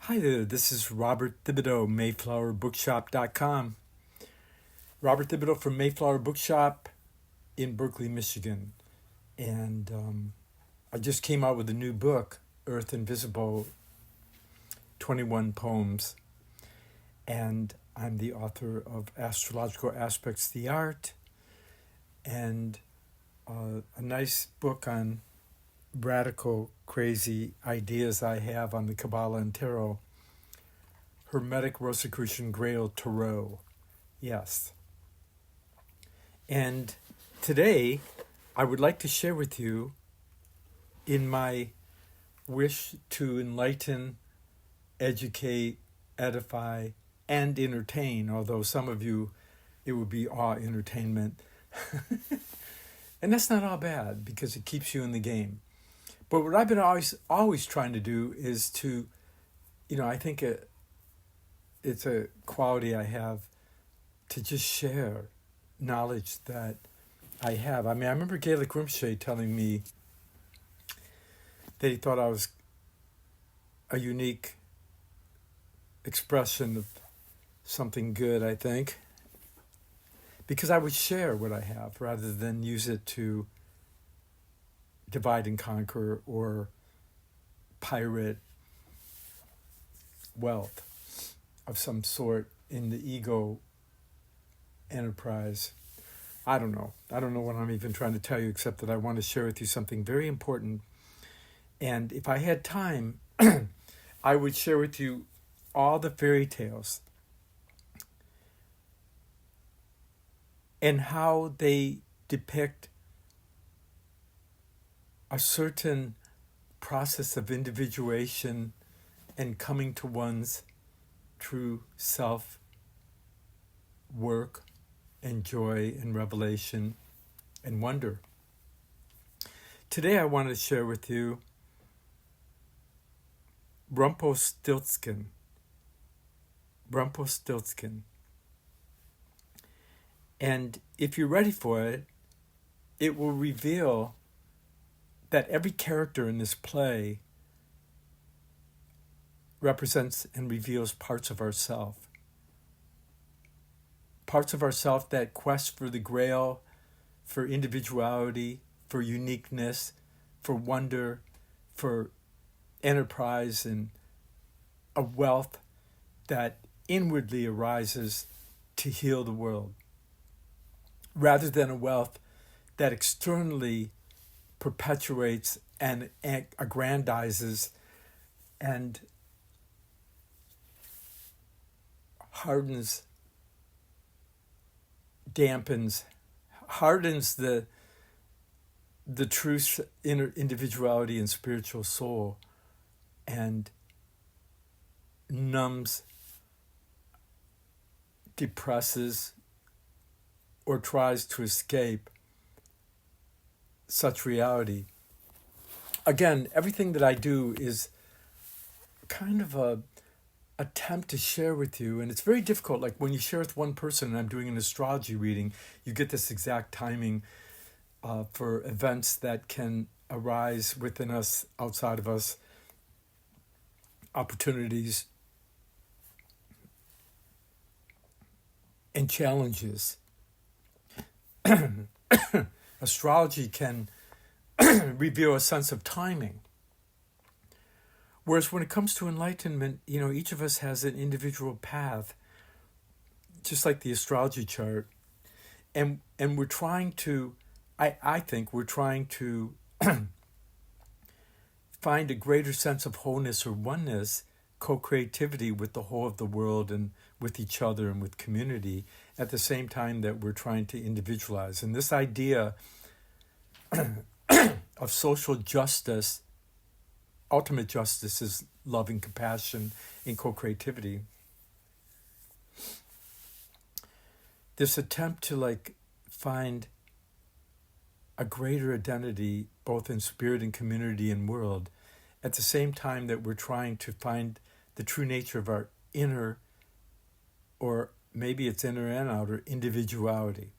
Hi there, this is Robert Thibodeau, MayflowerBookshop.com. Robert Thibodeau from Mayflower Bookshop in Berkeley, Michigan. And I just came out with a new book, Earth Invisible, 21 Poems. And I'm the author of Astrological Aspects of the Art and a nice book on radical, crazy ideas I have on the Kabbalah and Tarot. Hermetic Rosicrucian Grail Tarot. Yes. And today, I would like to share with you, in my wish to enlighten, educate, edify, and entertain, although some of you, it would be awe entertainment. And that's not all bad, because it keeps you in the game. But what I've been always trying to do is to, I think it's a quality I have to just share knowledge that I have. I mean, I remember Gaelic Rimshay telling me that he thought I was a unique expression of something good, I think, because I would share what I have rather than use it to divide and conquer or pirate wealth of some sort in the ego enterprise. I don't know what I'm even trying to tell you, except that I want to share with you something very important. And if I had time, I would share with you all the fairy tales and how they depict a certain process of individuation and coming to one's true self, work and joy and revelation and wonder. Today I want to share with you Rumpelstiltskin. And if you're ready for it, it will reveal that every character in this play represents and reveals parts of ourself. Parts of ourself that quest for the grail, for individuality, for uniqueness, for wonder, for enterprise, and a wealth that inwardly arises to heal the world, rather than a wealth that externally perpetuates and aggrandizes and hardens the true inner individuality and spiritual soul, and numbs, depresses, or tries to escape such reality. Again, everything that I do is kind of a attempt to share with you, and it's very difficult. Like when you share with one person, and I'm doing an astrology reading, you get this exact timing for events that can arise within us, outside of us, opportunities and challenges. Astrology can reveal a sense of timing. Whereas when it comes to enlightenment, each of us has an individual path, just like the astrology chart. And we're trying to, I think we're trying to find a greater sense of wholeness or oneness, co-creativity with the whole of the world and with each other and with community, at the same time that we're trying to individualize. And this idea of social justice, ultimate justice, is love and compassion and co-creativity. This attempt to find a greater identity both in spirit and community and world, at the same time that we're trying to find the true nature of our inner, or maybe it's inner and outer, individuality.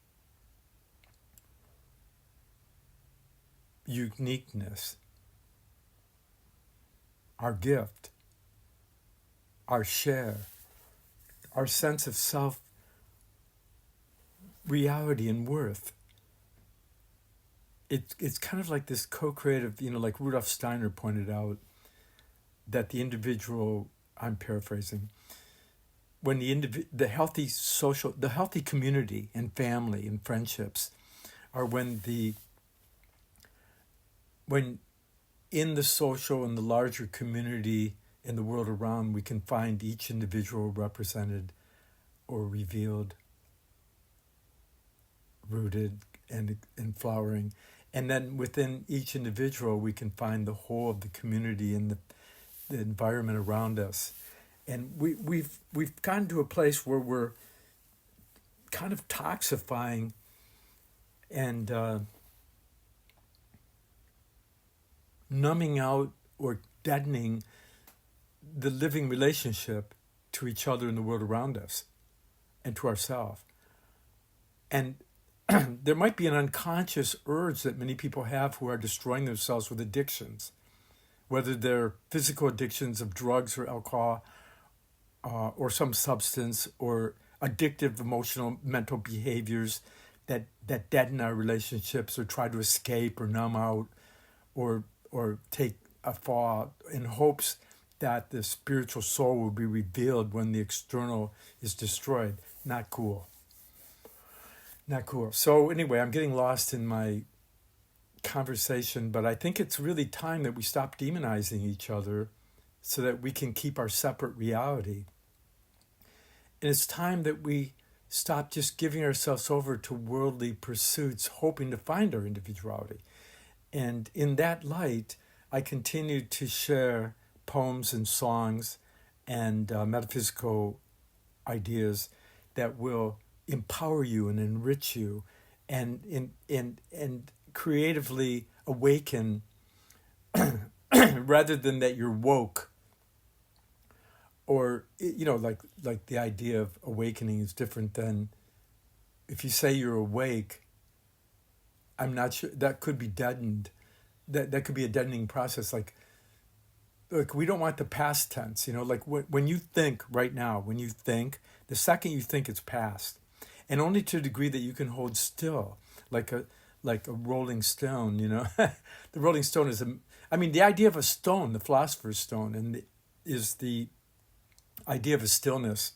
Uniqueness, our gift, our share, our sense of self-reality and worth. It's kind of like this co-creative, like Rudolf Steiner pointed out, that the individual, I'm paraphrasing, when the healthy community and family and friendships are when in the social and the larger community in the world around, we can find each individual represented or revealed, rooted and flowering. And then within each individual, we can find the whole of the community and the environment around us. And we've gotten to a place where we're kind of toxifying and numbing out or deadening the living relationship to each other in the world around us and to ourselves. And there might be an unconscious urge that many people have who are destroying themselves with addictions, whether they're physical addictions of drugs or alcohol or some substance, or addictive emotional mental behaviors that deaden our relationships or try to escape or numb out or take a fall in hopes that the spiritual soul will be revealed when the external is destroyed. Not cool. Not cool. So anyway, I'm getting lost in my conversation, but I think it's really time that we stop demonizing each other so that we can keep our separate reality. And it's time that we stop just giving ourselves over to worldly pursuits, hoping to find our individuality. And in that light, I continue to share poems and songs and metaphysical ideas that will empower you and enrich you and creatively awaken rather than that you're woke. Or, like the idea of awakening is different than if you say you're awake. I'm not sure, that could be deadened. That could be a deadening process. Like we don't want the past tense, like when you think right now, the second you think, it's past. And only to a degree that you can hold still, like a rolling stone, The rolling stone is the idea of a stone, the philosopher's stone, is the idea of a stillness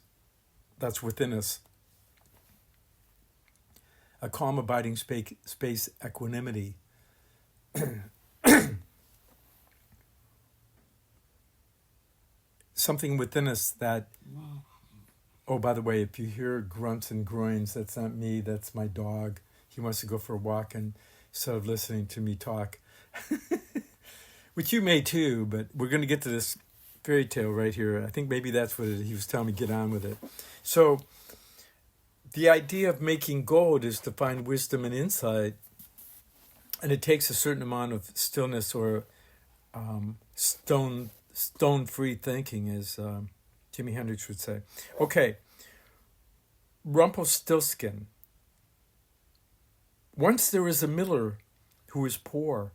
that's within us. A calm, abiding space equanimity. Something within us that, oh, by the way, if you hear grunts and groans, that's not me, that's my dog. He wants to go for a walk and instead of listening to me talk. Which you may too, but we're going to get to this fairy tale right here. I think maybe that's what he was telling me, get on with it. So the idea of making gold is to find wisdom and insight, and it takes a certain amount of stillness or stone-free thinking, as Jimi Hendrix would say. Okay, Rumpelstiltskin. Once there was a miller who was poor,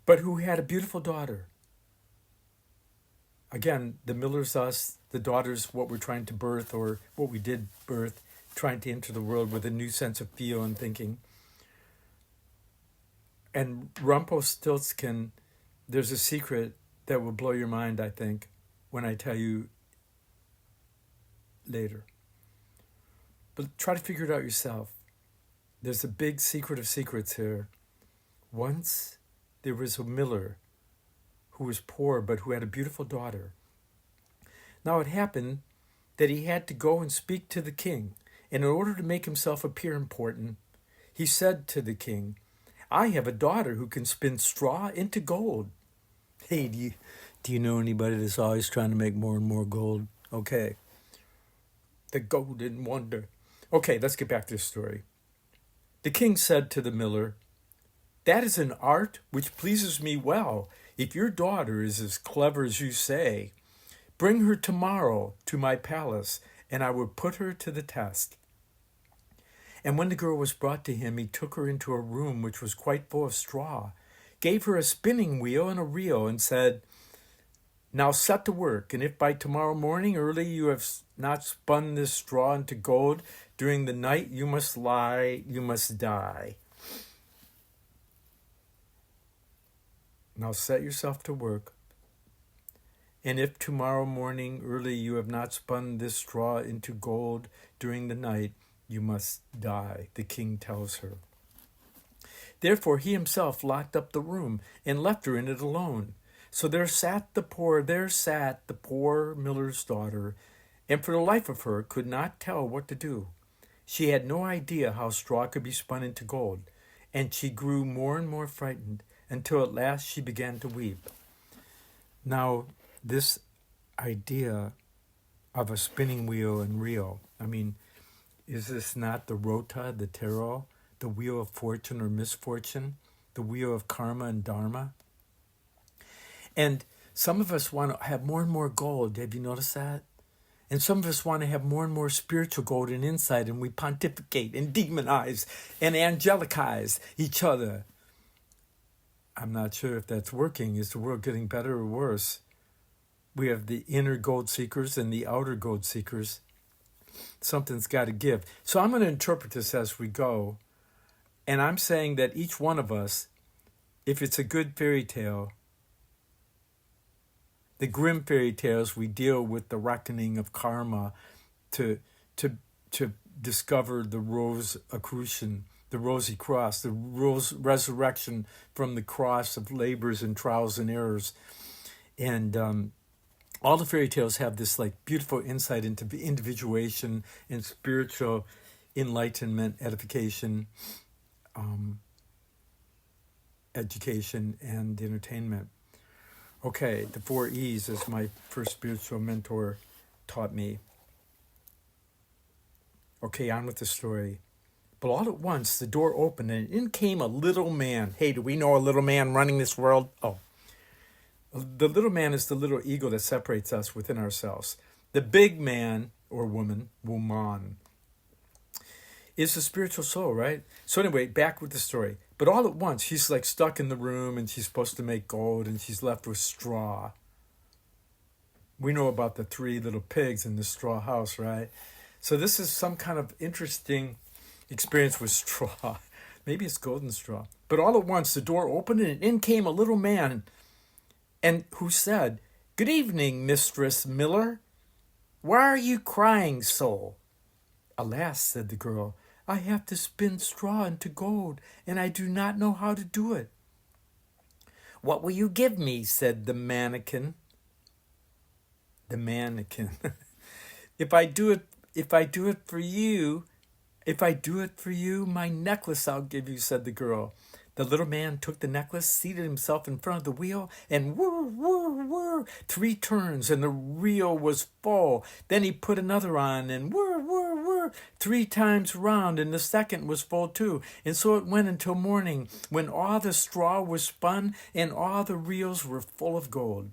but who had a beautiful daughter. Again, the miller's us, the daughter's what we're trying to birth or what we did birth, trying to enter the world with a new sense of feel and thinking. And Rumpelstiltskin, there's a secret that will blow your mind, I think, when I tell you later. But try to figure it out yourself. There's a big secret of secrets here. Once there was a miller who was poor but who had a beautiful daughter. Now it happened that he had to go and speak to the king, and in order to make himself appear important, he said to the king, I have a daughter who can spin straw into gold. Hey, do you know anybody that's always trying to make more and more gold? Okay. The golden wonder. Okay, let's get back to the story. The king said to the miller, that is an art which pleases me well. If your daughter is as clever as you say, bring her tomorrow to my palace, and I will put her to the test. And when the girl was brought to him, he took her into a room which was quite full of straw, gave her a spinning wheel and a reel, and said, Now set to work, and if by tomorrow morning early you have not spun this straw into gold during the night, you must lie, you must die. Now set yourself to work, and if tomorrow morning early you have not spun this straw into gold during the night, you must die, the king tells her. Therefore he himself locked up the room and left her in it alone. So there sat the poor miller's daughter, and for the life of her could not tell what to do. She had no idea how straw could be spun into gold, and she grew more and more frightened until at last she began to weep. Now, this idea of a spinning wheel and reel, is this not the rota, the tarot, the wheel of fortune or misfortune, the wheel of karma and dharma? And some of us want to have more and more gold. Have you noticed that? And some of us want to have more and more spiritual gold and insight, and we pontificate and demonize and angelicize each other. I'm not sure if that's working. Is the world getting better or worse? We have the inner gold seekers and the outer gold seekers. Something's got to give. So I'm going to interpret this as we go. And I'm saying that each one of us, if it's a good fairy tale, the Grimm fairy tales, we deal with the reckoning of karma to discover the rose accretion, the rosy cross, the rose resurrection from the cross of labors and trials and errors. And all the fairy tales have this beautiful insight into individuation and spiritual enlightenment, edification, education, and entertainment. Okay, the 4 E's, as my first spiritual mentor taught me. Okay, on with the story. But all at once, the door opened, and in came a little man. Hey, do we know a little man running this world? Oh, the little man is the little ego that separates us within ourselves. The big man, or woman, is the spiritual soul, right? So anyway, back with the story. But all at once, she's stuck in the room, and she's supposed to make gold, and she's left with straw. We know about the 3 little pigs in the straw house, right? So this is some kind of interesting experience with straw. Maybe it's golden straw. But all at once, the door opened, and in came a little man, and who said, "Good evening, Mistress Miller. Why are you crying so?" "Alas," said the girl, "I have to spin straw into gold, and I do not know how to do it." "What will you give me?" said the mannequin. The mannequin. If I do it for you, my necklace I'll give you," said the girl. The little man took the necklace, seated himself in front of the wheel, and whir, whir, whir, 3 turns, and the reel was full. Then he put another on, and whir, whir, whir, 3 times round, and the second was full too. And so it went until morning, when all the straw was spun, and all the reels were full of gold.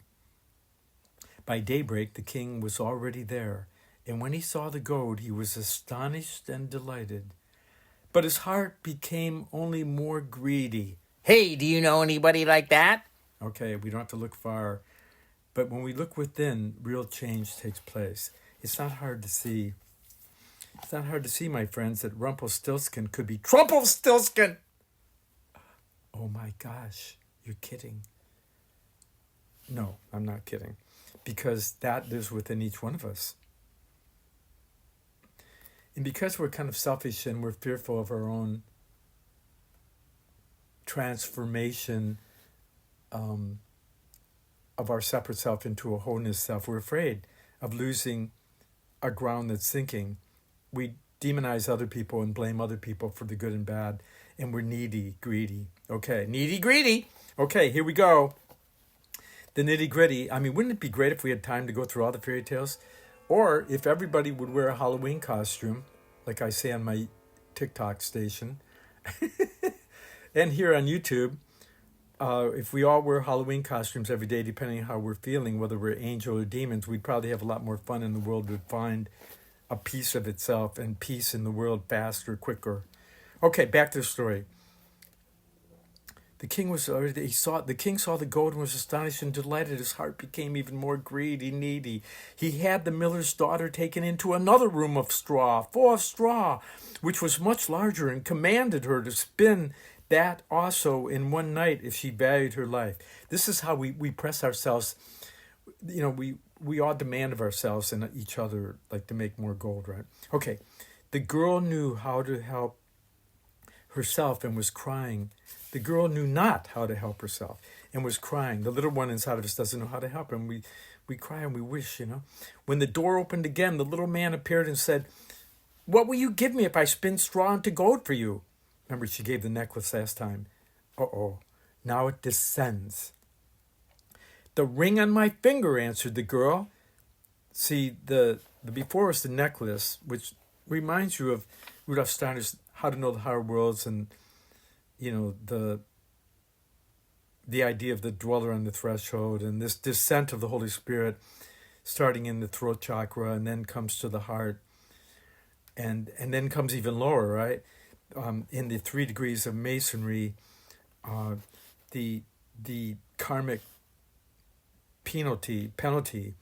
By daybreak, the king was already there, and when he saw the gold, he was astonished and delighted. But his heart became only more greedy. "Hey, do you know anybody like that?" Okay, we don't have to look far. But when we look within, real change takes place. It's not hard to see. It's not hard to see, my friends, that Rumpelstiltskin could be Trumpelstillskin. Oh my gosh, you're kidding. No, I'm not kidding. Because that lives within each one of us. And because we're kind of selfish and we're fearful of our own transformation of our separate self into a wholeness self, we're afraid of losing a ground that's sinking. We demonize other people and blame other people for the good and bad, and we're needy, greedy. Okay, needy, greedy. Okay, here we go. The nitty-gritty. Wouldn't it be great if we had time to go through all the fairy tales? Or if everybody would wear a Halloween costume, like I say on my TikTok station, and here on YouTube, if we all wear Halloween costumes every day, depending on how we're feeling, whether we're angel or demons, we'd probably have a lot more fun in the world. Would find a piece of itself and peace in the world faster, quicker. Okay, back to the story. The king saw the gold and was astonished and delighted. His heart became even more greedy, needy. He had the miller's daughter taken into another room of straw, full of straw, which was much larger, and commanded her to spin that also in one night if she valued her life. This is how we press ourselves. You know, we all demand of ourselves and each other, like, to make more gold, right? Okay, the girl knew how to help herself and was crying. The girl knew not how to help herself and was crying. The little one inside of us doesn't know how to help, and we cry and we wish, you know. When the door opened again, the little man appeared and said, "What will you give me if I spin straw into gold for you?" Remember, she gave the necklace last time. Uh-oh, now it descends. "The ring on my finger," answered the girl. See, the before was the necklace, which reminds you of Rudolf Steiner's How to Know the Higher Worlds, and, you know, the idea of the dweller on the threshold, and this descent of the Holy Spirit starting in the throat chakra and then comes to the heart, and then comes even lower, right? In the 3 degrees of Masonry, the karmic penalty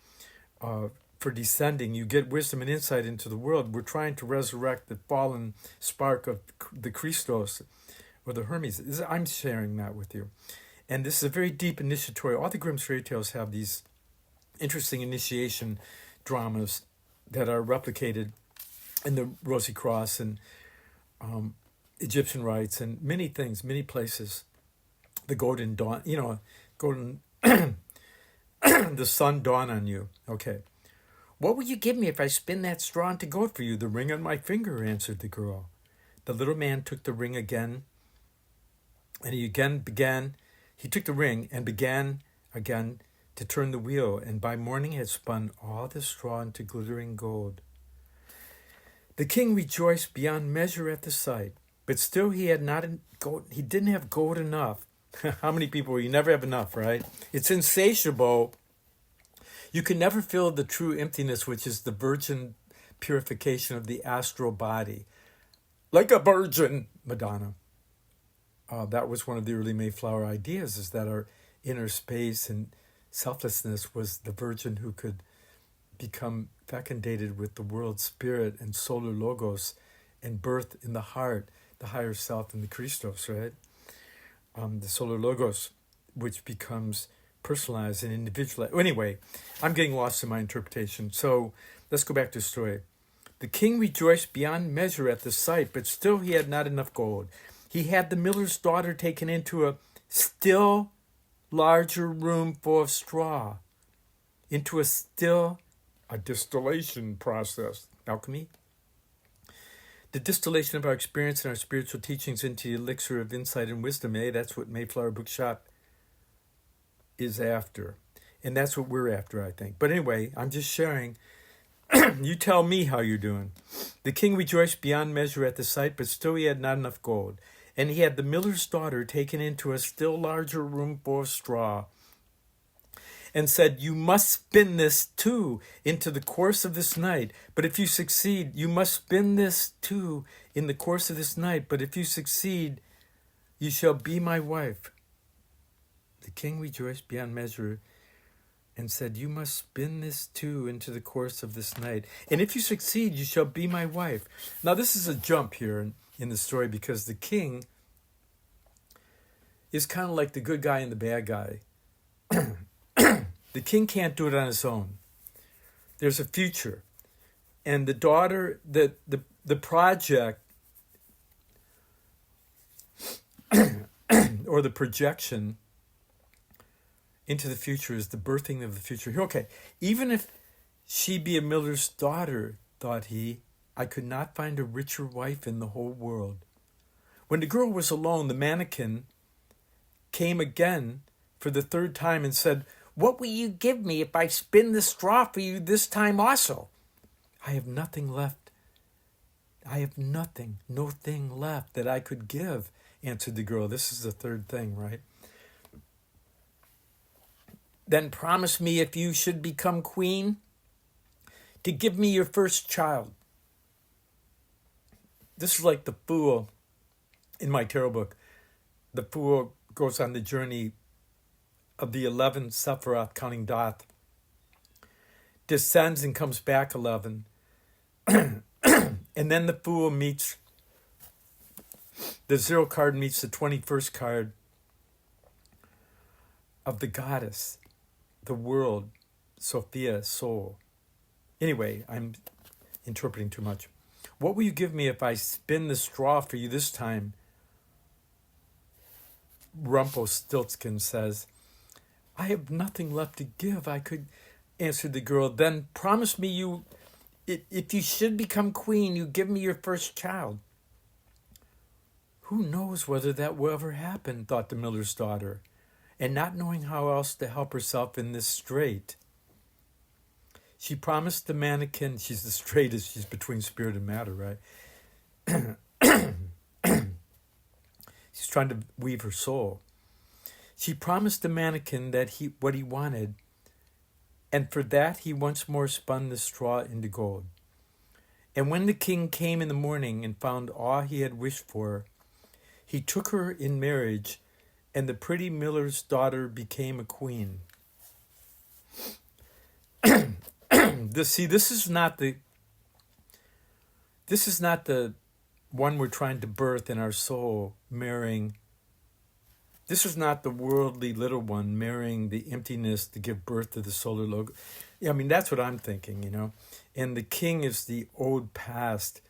for descending, you get wisdom and insight into the world. We're trying to resurrect the fallen spark of the Christos or the Hermes. I'm sharing that with you. And this is a very deep initiatory. All the Grimm's fairy tales have these interesting initiation dramas that are replicated in the Rosy Cross and Egyptian rites and many things, many places. The golden dawn, you know, golden, the sun dawn on you. Okay. "What will you give me if I spin that straw into gold for you?" "The ring on my finger," answered the girl. The little man took the ring again, and he took the ring and began again to turn the wheel, and by morning had spun all the straw into glittering gold. The king rejoiced beyond measure at the sight, but still he didn't have gold enough. How many people, you never have enough, right? It's insatiable. You can never feel the true emptiness, which is the virgin purification of the astral body. Like a virgin, Madonna. That was one of the early Mayflower ideas, is that our inner space and selflessness was the virgin who could become fecundated with the world spirit and solar logos and birth in the heart, the higher self and the Christos, right? The solar logos, which becomes personalized and individualized. Anyway, I'm getting lost in my interpretation. So let's go back to the story. The king rejoiced beyond measure at the sight, but still he had not enough gold. He had the miller's daughter taken into a still larger room full of straw, into a distillation process, alchemy. The distillation of our experience and our spiritual teachings into the elixir of insight and wisdom, that's what Mayflower Bookshop is after. And that's what we're after, I think. But anyway, I'm just sharing. You tell me how you're doing. The king rejoiced beyond measure at the sight, but still he had not enough gold. And he had the miller's daughter taken into a still larger room full of straw, and said, "You must spin this too into the course of this night. But if you succeed, you must spin this too in the course of this night. But if you succeed, you shall be my wife." The king rejoiced beyond measure and said, "You must spin this too into the course of this night. And if you succeed, you shall be my wife." Now, this is a jump here in the story, because the king is kind of like the good guy and the bad guy. The king can't do it on his own. There's a future. And the daughter, the project, or the projection into the future is the birthing of the future. Okay, even if she be a miller's daughter, thought he, I could not find a richer wife in the whole world. When the girl was alone, the mannequin came again for the third time and said, "What will you give me if I spin the straw for you this time also?" "I have nothing left. I have nothing, no thing left that I could give," answered the girl. This is the third thing, right? "Then promise me, if you should become queen, to give me your first child." This is like the fool in my tarot book. The fool goes on the journey of the 11 Sephiroth, counting Doth, descends and comes back 11. And then the Fool meets, the 0 card meets the 21st card of the goddess, the world, Sophia, soul. Anyway, I'm interpreting too much. What will you give me if I spin the straw for you this time? Rumpelstiltskin says, I have nothing left to give. I could, answered the girl. Then promise me you, if you should become queen, you give me your first child. Who knows whether that will ever happen, thought the miller's daughter, and not knowing how else to help herself in this strait. She promised the mannequin, she's the straightest, she's between spirit and matter, right? She's trying to weave her soul. She promised the mannequin that what he wanted, and for that he once more spun the straw into gold. And when the king came in the morning and found all he had wished for, he took her in marriage, and the pretty miller's daughter became a queen. This is not the one we're trying to birth in our soul, marrying. This is not the worldly little one marrying the emptiness to give birth to the solar logo. I mean, that's what I'm thinking, you know. And the king is the old past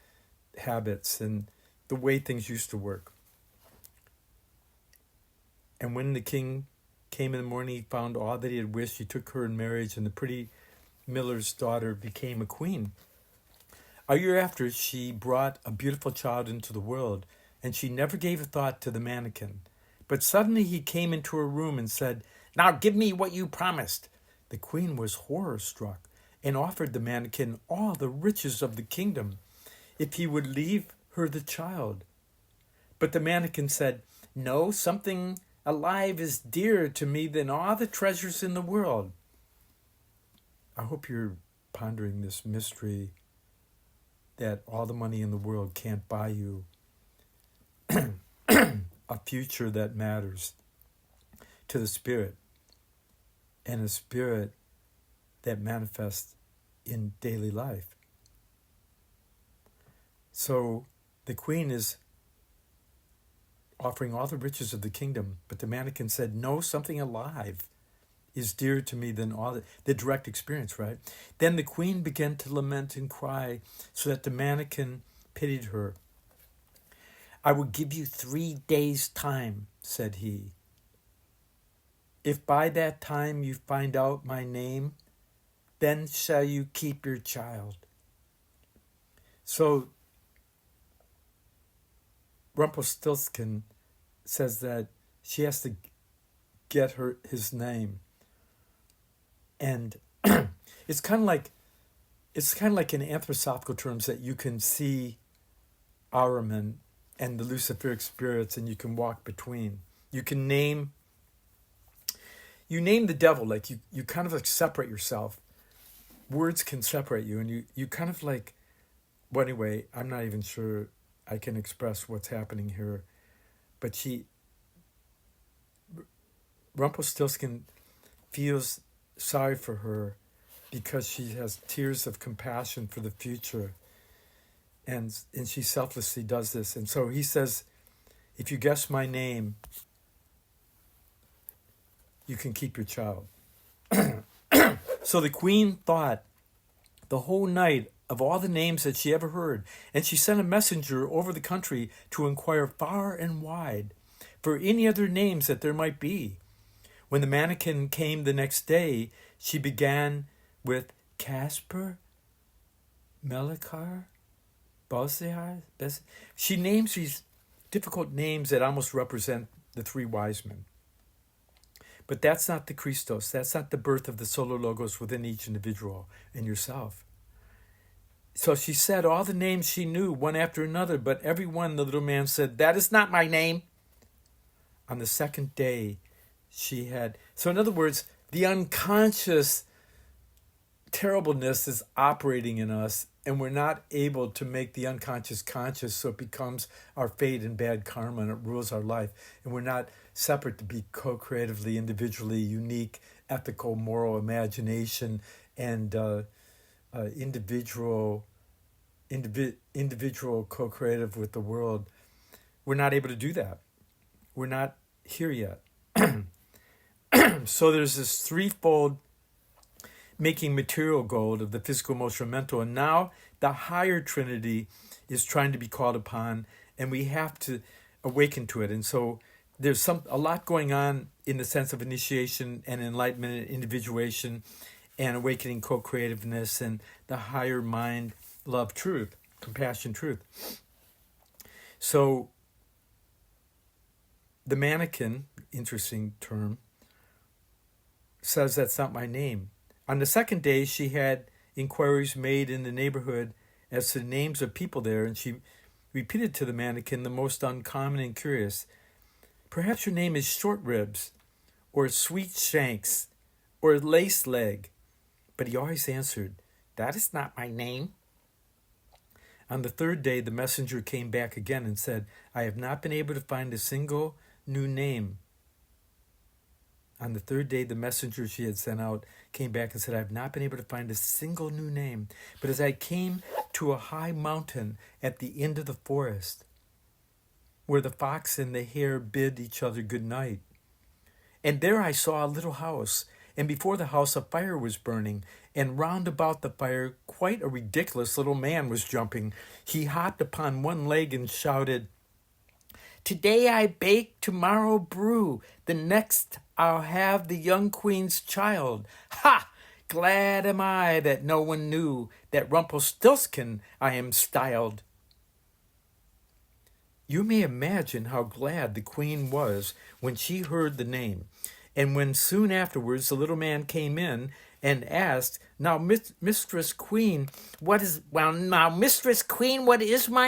habits and the way things used to work. And when the king came in the morning, he found all that he had wished. He took her in marriage, and the pretty miller's daughter became a queen. A year after, she brought a beautiful child into the world, and she never gave a thought to the mannequin. But suddenly he came into her room and said, "Now give me what you promised." The queen was horror-struck and offered the mannequin all the riches of the kingdom if he would leave her the child. But the mannequin said, "No, something alive is dearer to me than all the treasures in the world." I hope you're pondering this mystery that all the money in the world can't buy you a future that matters to the spirit, and a spirit that manifests in daily life. So the queen is offering all the riches of the kingdom, but the mannequin said, "No, something alive is dearer to me than all the direct experience," right? Then the queen began to lament and cry, so that the mannequin pitied her. "I will give you 3 days' time," said he. "If by that time you find out my name, then shall you keep your child." So Rumpelstiltskin says that she has to get his name. And it's kind of like in anthroposophical terms that you can see Ahriman and the Luciferic spirits, and you can walk between. You name the devil, like you kind of like separate yourself. Words can separate you, and you kind of like, well, anyway, I'm not even sure I can express what's happening here, but Rumpelstiltskin feels sorry for her because she has tears of compassion for the future, and she selflessly does this. And so he says, "If you guess my name, you can keep your child." So the queen thought the whole night of all the names that she ever heard, and she sent a messenger over the country to inquire far and wide for any other names that there might be. When the mannequin came the next day, she began with Casper, Melikar, Balthazar. She names these difficult names that almost represent the 3 wise men. But that's not the Christos. That's not the birth of the solar logos within each individual and yourself. So she said all the names she knew, one after another, but every one the little man said, "That is not my name." On the second day, she had... So in other words, the unconscious terribleness is operating in us, and we're not able to make the unconscious conscious, so it becomes our fate and bad karma, and it rules our life. And we're not separate to be co-creatively, individually, unique, ethical, moral imagination, and individual co-creative with the world. We're not able to do that. We're not here yet. So there's this threefold making material gold of the physical, emotional, mental. And now the higher Trinity is trying to be called upon, and we have to awaken to it. And so there's a lot going on in the sense of initiation and enlightenment and individuation and awakening co-creativeness and the higher mind, love, truth, compassion, truth. So the mannequin, interesting term, says that's not my name. On the second day, she had inquiries made in the neighborhood as to the names of people there, and she repeated to the mannequin the most uncommon and curious. Perhaps your name is Short Ribs, or Sweet Shanks, or Lace Leg. But he always answered, that is not my name. On the third day, the messenger came back again and said, I have not been able to find a single new name. On the third day, the messenger she had sent out came back and said, I have not been able to find a single new name. But as I came to a high mountain at the end of the forest, where the fox and the hare bid each other good night, and there I saw a little house, and before the house a fire was burning, and round about the fire quite a ridiculous little man was jumping. He hopped upon one leg and shouted, Today I bake, tomorrow brew, the next I'll have the young queen's child. Ha! Glad am I that no one knew that Rumpelstiltskin I am styled. You may imagine how glad the queen was when she heard the name, and when soon afterwards the little man came in and asked, Now, Mistress Queen, what is my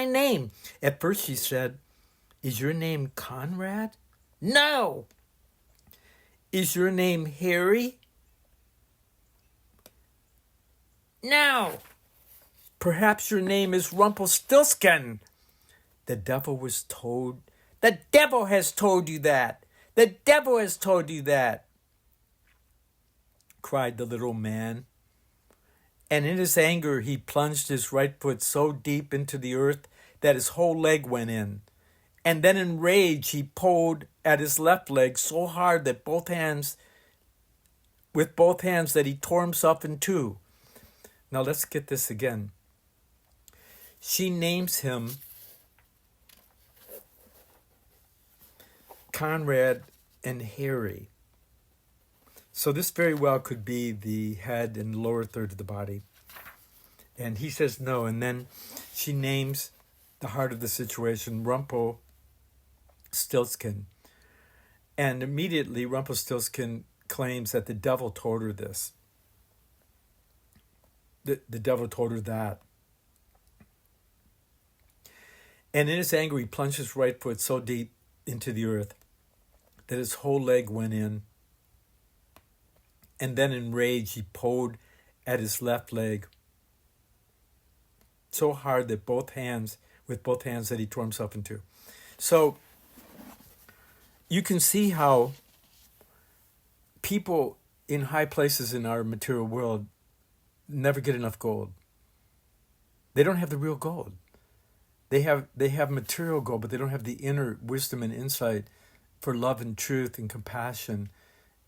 name? At first she said, Is your name Conrad? No. Is your name Harry? No. Perhaps your name is Rumpelstiltskin. The devil has told you that. The devil has told you that, cried the little man. And in his anger, he plunged his right foot so deep into the earth that his whole leg went in. And then in rage, he pulled at his left leg so hard that with both hands that he tore himself in two. Now let's get this again. She names him Conrad and Harry. So this very well could be the head and lower third of the body. And he says no. And then she names the heart of the situation Rumpelstiltskin. And immediately Rumpelstiltskin claims that the devil told her this. The devil told her that. And in his anger, he plunged his right foot so deep into the earth that his whole leg went in. And then in rage, he pulled at his left leg so hard that with both hands that he tore himself in two. So you can see how people in high places in our material world never get enough gold. They don't have the real gold. They have material gold, but they don't have the inner wisdom and insight for love and truth and compassion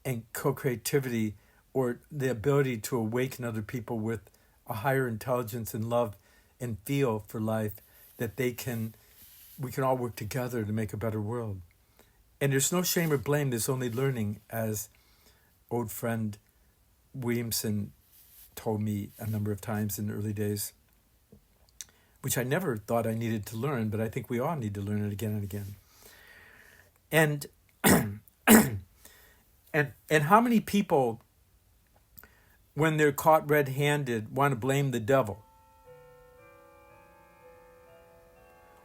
and co-creativity, or the ability to awaken other people with a higher intelligence and love and feel for life, that we can all work together to make a better world. And there's no shame or blame, there's only learning, as old friend Williamson told me a number of times in the early days, which I never thought I needed to learn, but I think we all need to learn it again and again. And and how many people, when they're caught red-handed, want to blame the devil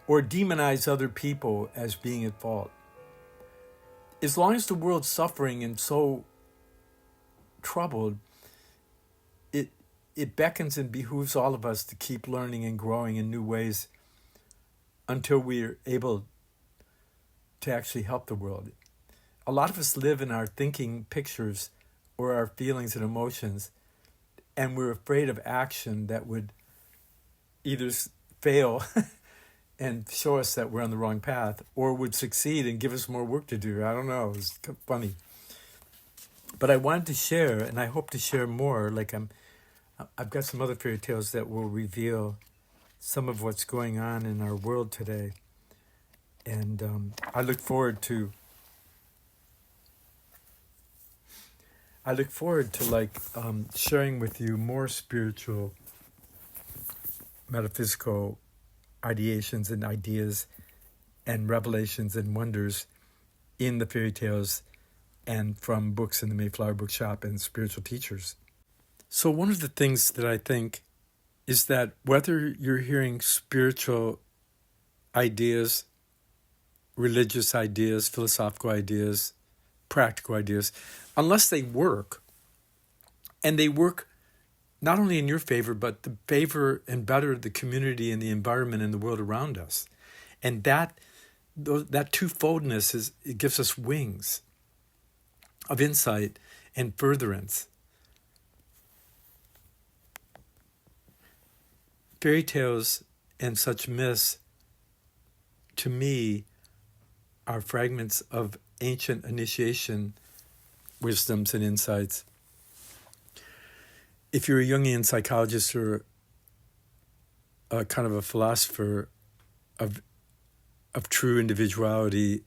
or demonize other people as being at fault? As long as the world's suffering and so troubled, it beckons and behooves all of us to keep learning and growing in new ways until we're able to actually help the world. A lot of us live in our thinking pictures or our feelings and emotions, and we're afraid of action that would either fail and show us that we're on the wrong path, or would succeed and give us more work to do. I don't know. It's funny. But I wanted to share, and I hope to share more. I've got some other fairy tales that will reveal some of what's going on in our world today. And I look forward to sharing with you more spiritual, metaphysical ideations and ideas and revelations and wonders in the fairy tales and from books in the Mayflower Bookshop and spiritual teachers. So one of the things that I think is that whether you're hearing spiritual ideas, religious ideas, philosophical ideas, practical ideas, unless they work, and they work not only in your favor, but the favor and better the community and the environment and the world around us. And that twofoldness it gives us wings of insight and furtherance. Fairy tales and such myths, to me, are fragments of ancient initiation wisdoms and insights. If you're a Jungian psychologist or a kind of a philosopher of true individuality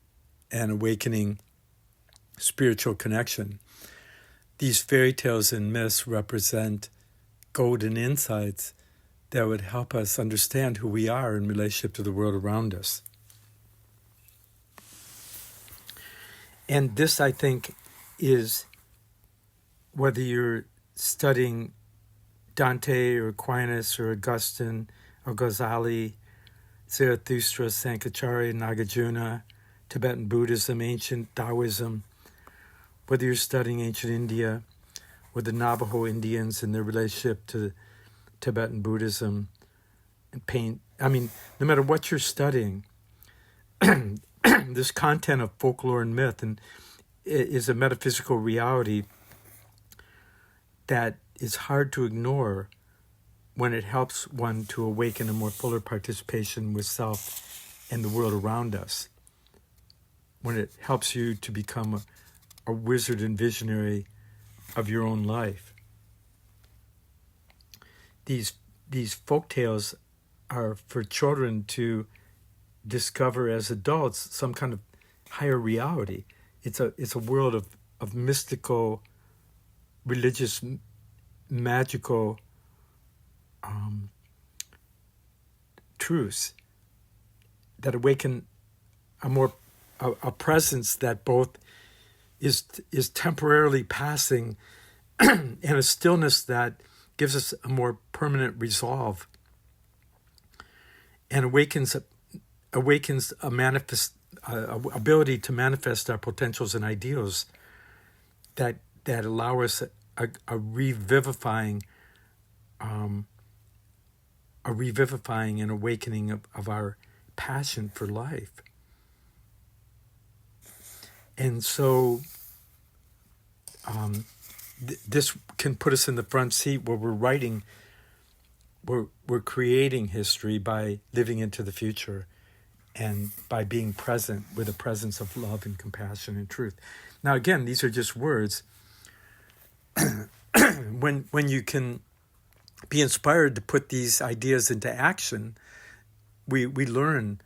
and awakening spiritual connection, these fairy tales and myths represent golden insights that would help us understand who we are in relationship to the world around us. And this, I think, is whether you're studying Dante or Aquinas or Augustine or Ghazali, Zarathustra, Sankacharya, Nagarjuna, Tibetan Buddhism, ancient Taoism, whether you're studying ancient India or the Navajo Indians and their relationship to Tibetan Buddhism and paint. I mean, no matter what you're studying, this content of folklore and myth is a metaphysical reality that is hard to ignore when it helps one to awaken a more fuller participation with self and the world around us. When it helps you to become a wizard and visionary of your own life. These folk tales are for children to discover as adults some kind of higher reality. It's a world of mystical, religious, magical truths that awaken a presence that both is temporarily passing and a stillness that gives us a more permanent resolve and awakens a ability to manifest our potentials and ideals that allow us a revivifying and awakening of our passion for life. And so this can put us in the front seat where we're creating history by living into the future and by being present with a presence of love and compassion and truth. Now, again, these are just words. When you can be inspired to put these ideas into action, we learn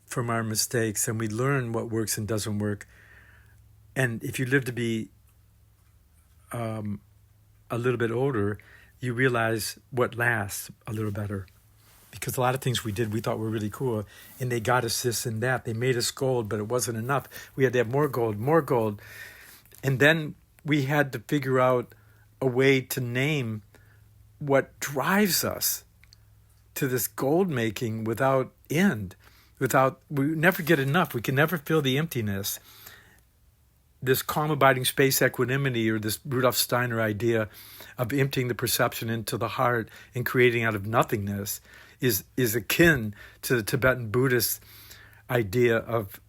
from our mistakes and we learn what works and doesn't work. And if you live to be a little bit older, you realize what lasts a little better. Because a lot of things we did we thought were really cool, and they got us this and that. They made us gold, but it wasn't enough. We had to have more gold. And then we had to figure out a way to name what drives us to this gold making without end. We never get enough. We can never fill the emptiness. this calm, abiding space equanimity, or this Rudolf Steiner idea of emptying the perception into the heart and creating out of nothingness, is akin to the Tibetan Buddhist idea of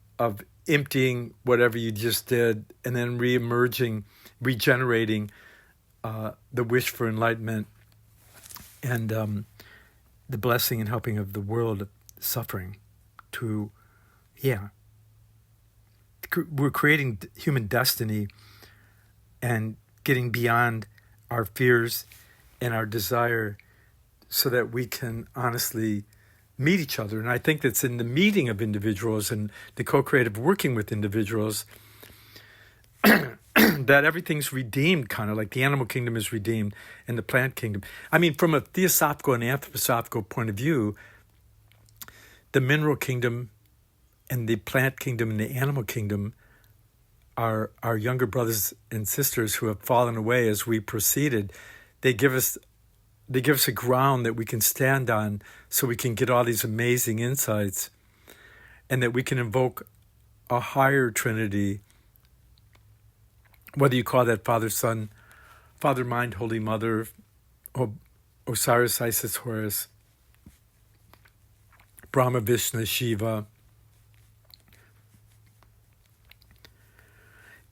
emptying whatever you just did and then re-emerging, regenerating the wish for enlightenment and the blessing and helping of the world suffering to, we're creating human destiny and getting beyond our fears and our desire so that we can honestly meet each other. And I think that's in the meeting of individuals and the co-creative working with individuals that everything's redeemed, kind of like the animal kingdom is redeemed and the plant kingdom. I mean, from a theosophical and anthroposophical point of view, the mineral kingdom and the plant kingdom and the animal kingdom are our younger brothers and sisters who have fallen away as we proceeded. They give us a ground that we can stand on so we can get all these amazing insights, and that we can invoke a higher Trinity, whether you call that Father, Son, Father, Mind, Holy Mother, Osiris, Isis, Horus, Brahma, Vishnu, Shiva,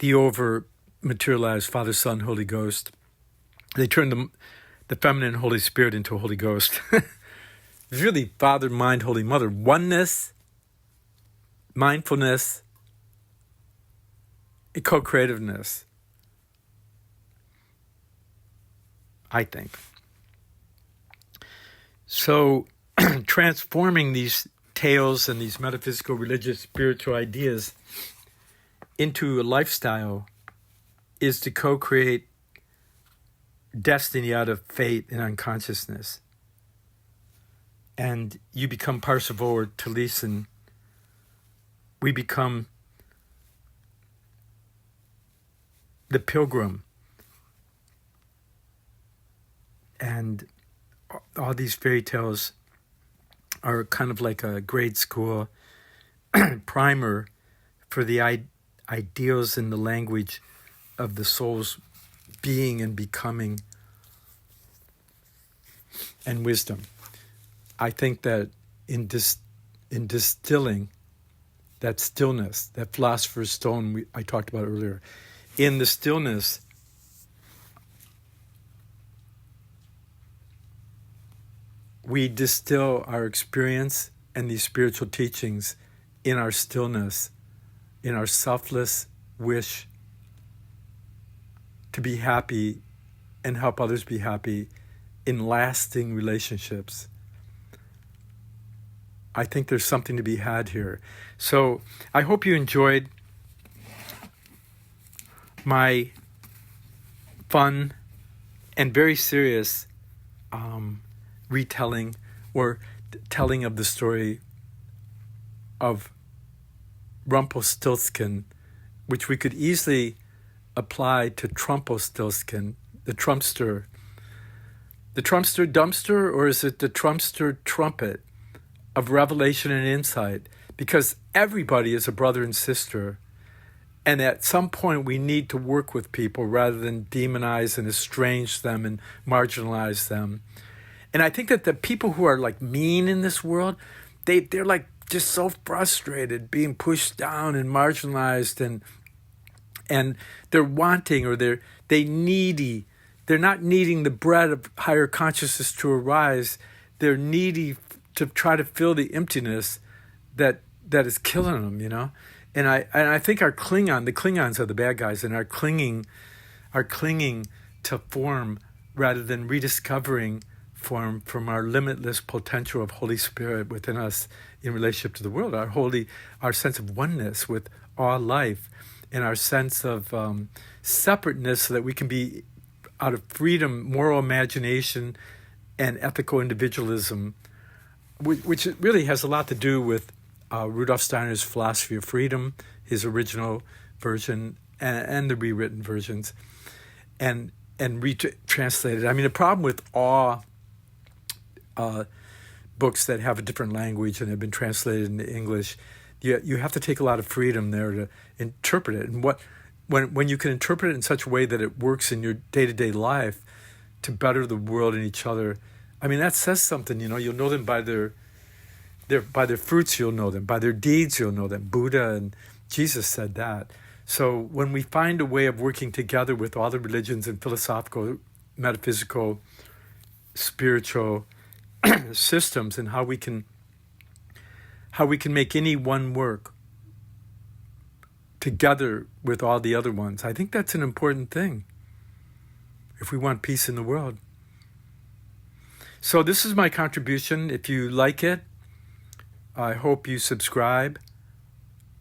the over-materialized Father, Son, Holy Ghost. They turn the feminine Holy Spirit into a Holy Ghost. It's really Father, Mind, Holy Mother. Oneness, mindfulness, and co-creativeness, I think. So transforming these tales and these metaphysical, religious, spiritual ideas into a lifestyle is to co-create destiny out of fate and unconsciousness. And you become Parsifal or Taliesin. We become the pilgrim. And all these fairy tales are kind of like a grade school primer for the ideals and the language of the soul's being and becoming and wisdom. I think that in distilling that stillness, that philosopher's stone I talked about earlier, in the stillness, we distill our experience and these spiritual teachings in our stillness, in our selfless wish to be happy and help others be happy in lasting relationships. I think there's something to be had here. So I hope you enjoyed my fun and very serious retelling or telling of the story of Rumpelstiltskin, which we could easily apply to Trumpelstillskin, the Trumpster. The Trumpster dumpster, or is it the Trumpster trumpet of revelation and insight? Because everybody is a brother and sister. And at some point we need to work with people rather than demonize and estrange them and marginalize them. And I think that the people who are like mean in this world, they're like just so frustrated being pushed down and marginalized, and they're wanting, or they needy. They're not needing the bread of higher consciousness to arise. They're needy to try to fill the emptiness that is killing them, you know. And I think the Klingons are the bad guys, and are clinging to form rather than rediscovering form from our limitless potential of Holy Spirit within us in relationship to the world, our sense of oneness with all life, and our sense of separateness, so that we can be out of freedom, moral imagination, and ethical individualism, which really has a lot to do with Rudolf Steiner's philosophy of freedom, his original version, and the rewritten versions, and retranslated. I mean, the problem with all books that have a different language and have been translated into English, you have to take a lot of freedom there to interpret it. And when you can interpret it in such a way that it works in your day-to-day life to better the world and each other, I mean, that says something. You'll know them by their fruits. You'll know them by their deeds. You'll know them. Buddha and Jesus said that. So when we find a way of working together with all the religions and philosophical, metaphysical, spiritual systems, and how we can make any one work together with all the other ones, I think that's an important thing if we want peace in the world. So this is my contribution. If you like it, I hope you subscribe.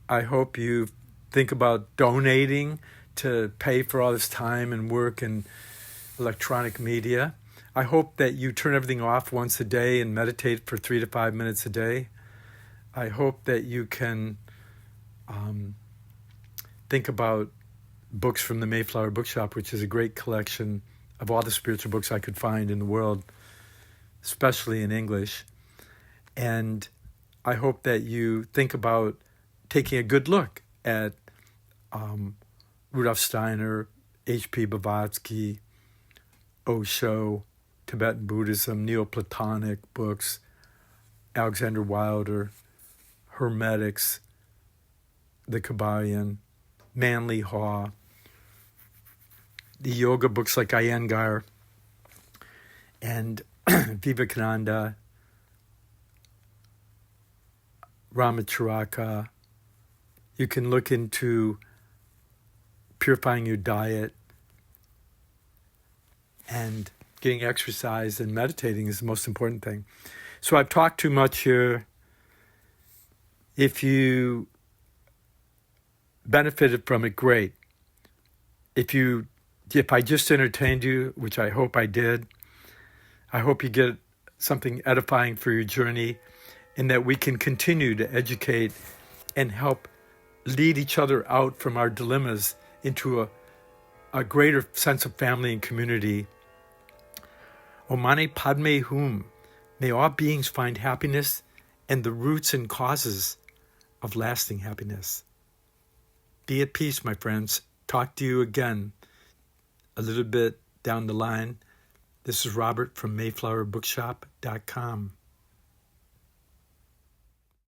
I hope you think about donating to pay for all this time and work and electronic media. I hope that you turn everything off once a day and meditate for 3 to 5 minutes a day. I hope that you can think about books from the Mayflower Bookshop, which is a great collection of all the spiritual books I could find in the world, especially in English. And I hope that you think about taking a good look at Rudolf Steiner, H.P. Blavatsky, Osho, Tibetan Buddhism, Neoplatonic books, Alexander Wilder, Hermetics, the Kabbalion, Manly Haw, the yoga books like Iyengar and Vivekananda, Ramacharaka. You can look into purifying your diet, and getting exercise and meditating is the most important thing. So I've talked too much here. If you benefited from it, great. If I just entertained you, which I hope I did, I hope you get something edifying for your journey, and that we can continue to educate and help lead each other out from our dilemmas into a greater sense of family and community. Om Mani Padme Hum. May all beings find happiness and the roots and causes of lasting happiness. Be at peace, my friends. Talk to you again a little bit down the line. This is Robert from MayflowerBookshop.com.